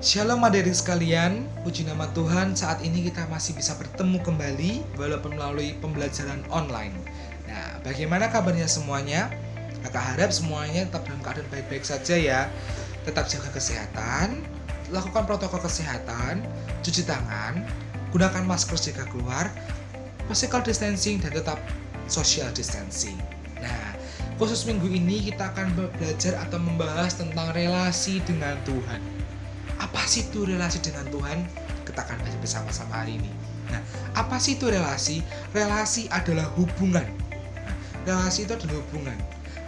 Shalom adik-adik sekalian, puji nama Tuhan saat ini kita masih bisa bertemu kembali walaupun melalui pembelajaran online. Nah, bagaimana kabarnya semuanya? Kakak harap semuanya tetap dalam keadaan baik-baik saja ya. Tetap jaga kesehatan, lakukan protokol kesehatan, cuci tangan, gunakan masker jika keluar, physical distancing dan tetap social distancing. Nah, khusus minggu ini kita akan belajar atau membahas tentang relasi dengan Tuhan. Apa sih itu relasi dengan Tuhan? Kita akan belajar bersama-sama hari ini. Nah, apa sih itu relasi? Relasi adalah hubungan. Nah, relasi itu adalah hubungan.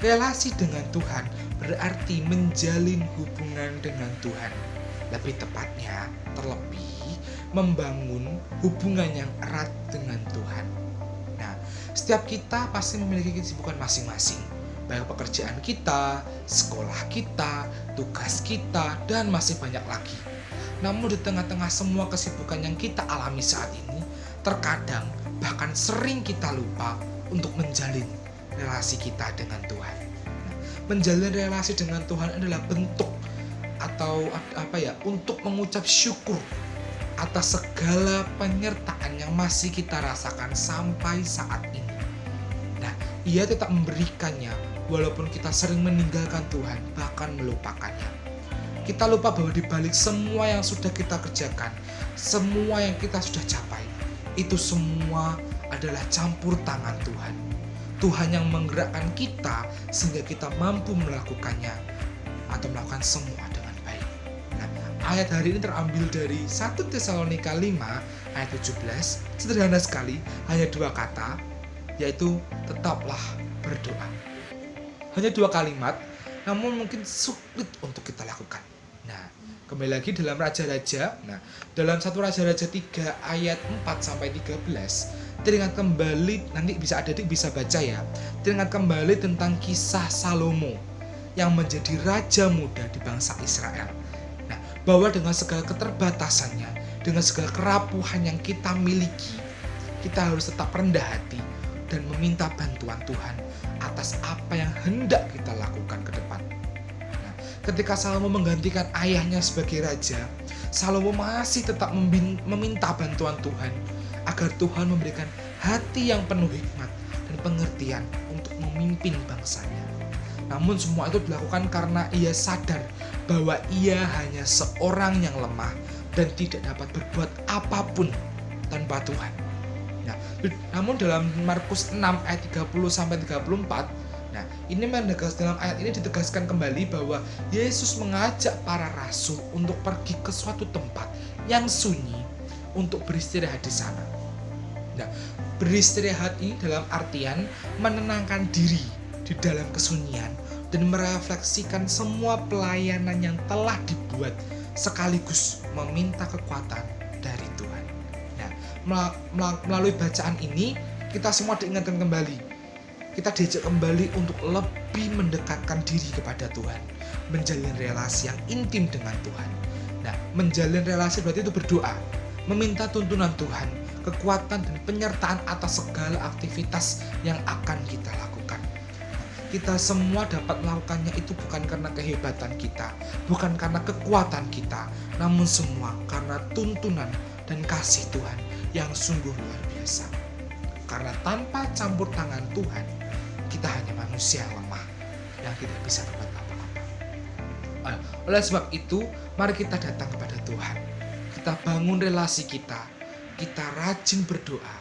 Relasi dengan Tuhan berarti menjalin hubungan dengan Tuhan. Lebih tepatnya, terlebih membangun hubungan yang erat dengan Tuhan. Nah, setiap kita pasti memiliki kesibukan masing-masing. Baik pekerjaan kita, sekolah kita, tugas kita, dan masih banyak lagi. Namun di tengah-tengah semua kesibukan yang kita alami saat ini, terkadang bahkan sering kita lupa untuk menjalin relasi kita dengan Tuhan. Nah, menjalin relasi dengan Tuhan adalah bentuk atau untuk mengucap syukur atas segala penyertaan yang masih kita rasakan sampai saat ini. Nah, Ia tetap memberikannya walaupun kita sering meninggalkan Tuhan, bahkan melupakannya. Kita lupa bahwa di balik semua yang sudah kita kerjakan, semua yang kita sudah capai, itu semua adalah campur tangan Tuhan. Tuhan yang menggerakkan kita sehingga kita mampu melakukannya atau melakukan semua dengan baik. Nah, ayat hari ini terambil dari 1 Tesalonika 5 ayat 17, sederhana sekali, hanya 2 kata, yaitu tetaplah berdoa. Hanya 2 kalimat, namun mungkin sulit untuk kita lakukan. Nah, kembali lagi dalam Raja-Raja. Nah, dalam 1 Raja-Raja 3 ayat 4 sampai 13, teringat kembali, nanti adik-adik bisa baca ya. Teringat kembali tentang kisah Salomo yang menjadi raja muda di bangsa Israel. Nah, bahwa dengan segala keterbatasannya, dengan segala kerapuhan yang kita miliki, kita harus tetap rendah hati dan meminta bantuan Tuhan atas apa yang hendak kita lakukan ke depan. Nah, ketika Salomo menggantikan ayahnya sebagai raja, Salomo masih tetap meminta bantuan Tuhan agar Tuhan memberikan hati yang penuh hikmat dan pengertian untuk memimpin bangsanya. Namun semua itu dilakukan karena ia sadar bahwa ia hanya seorang yang lemah dan tidak dapat berbuat apapun tanpa Tuhan. Nah, namun dalam Markus 6 ayat 30 sampai 34, nah ini dalam ayat ini ditegaskan kembali bahwa Yesus mengajak para rasul untuk pergi ke suatu tempat yang sunyi untuk beristirahat di sana. Nah, beristirahat ini dalam artian menenangkan diri di dalam kesunyian dan merefleksikan semua pelayanan yang telah dibuat sekaligus meminta kekuatan dari Tuhan. Melalui bacaan ini kita semua diingatkan kembali, kita diajak kembali untuk lebih mendekatkan diri kepada Tuhan, menjalin relasi yang intim dengan Tuhan. Nah, menjalin relasi berarti itu berdoa, meminta tuntunan Tuhan, kekuatan dan penyertaan atas segala aktivitas yang akan kita lakukan. Kita semua dapat melakukannya itu bukan karena kehebatan kita, bukan karena kekuatan kita, namun semua karena tuntunan dan kasih Tuhan yang sungguh luar biasa. Karena tanpa campur tangan Tuhan, kita hanya manusia yang lemah yang tidak bisa berbuat apa-apa. Oleh sebab itu, mari kita datang kepada Tuhan. Kita bangun relasi kita rajin berdoa,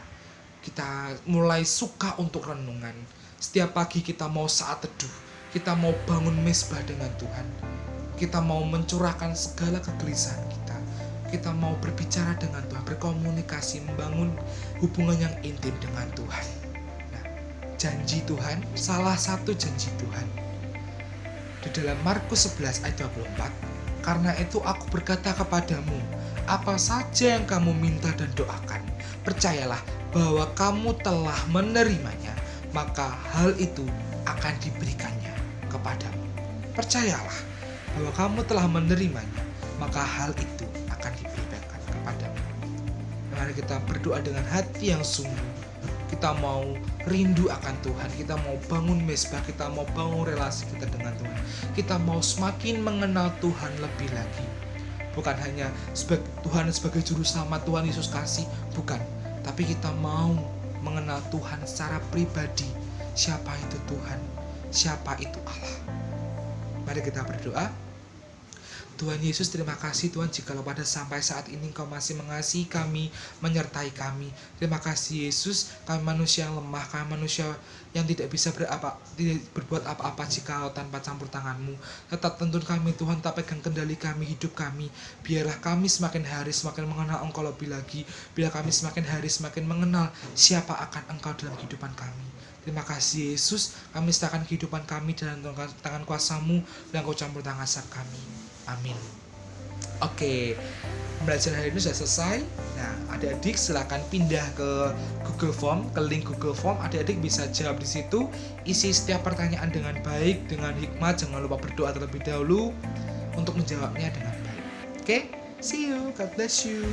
kita mulai suka untuk renungan. Setiap pagi kita mau saat teduh, kita mau bangun mezbah dengan Tuhan. Kita mau mencurahkan segala kegelisahan kita mau berbicara dengan Tuhan, berkomunikasi, membangun hubungan yang intim dengan Tuhan. Nah, janji Tuhan, salah satu janji Tuhan di dalam Markus 11 ayat 24, karena itu aku berkata kepadamu, apa saja yang kamu minta dan doakan, percayalah bahwa kamu telah menerimanya, maka hal itu akan diberikannya kepadamu. Percayalah bahwa kamu telah menerimanya, maka hal itu akan diberikan kepadamu. Mari kita berdoa dengan hati yang sungguh. Kita mau rindu akan Tuhan, kita mau bangun mezbah, kita mau bangun relasi kita dengan Tuhan. Kita mau semakin mengenal Tuhan lebih lagi. bukan hanya Tuhan sebagai juru selamat, Tuhan Yesus kasih, bukan. Tapi kita mau mengenal Tuhan secara pribadi. Siapa itu Tuhan? Siapa itu Allah? Mari kita berdoa. Tuhan Yesus, terima kasih Tuhan jikalau pada sampai saat ini Engkau masih mengasihi kami, menyertai kami. Terima kasih Yesus, kami manusia yang lemah, kami manusia yang tidak bisa berbuat apa-apa jikalau tanpa campur tangan-Mu. Tetap tuntun kami Tuhan, tak pegang kendali kami, hidup kami. Biarlah kami semakin hari semakin mengenal Engkau lebih lagi. Biarlah kami semakin hari semakin mengenal siapa akan Engkau dalam kehidupan kami. Terima kasih Yesus, kami serahkan kehidupan kami dalam tangan kuasa-Mu, dan Engkau campur tangan saat kami. Amin. Oke, pembelajaran hari ini sudah selesai. Nah, adik-adik silakan pindah ke Google Form, ke link Google Form. Adik-adik bisa jawab di situ. Isi setiap pertanyaan dengan baik, dengan hikmat. Jangan lupa berdoa terlebih dahulu untuk menjawabnya dengan baik. Oke, see you. God bless you.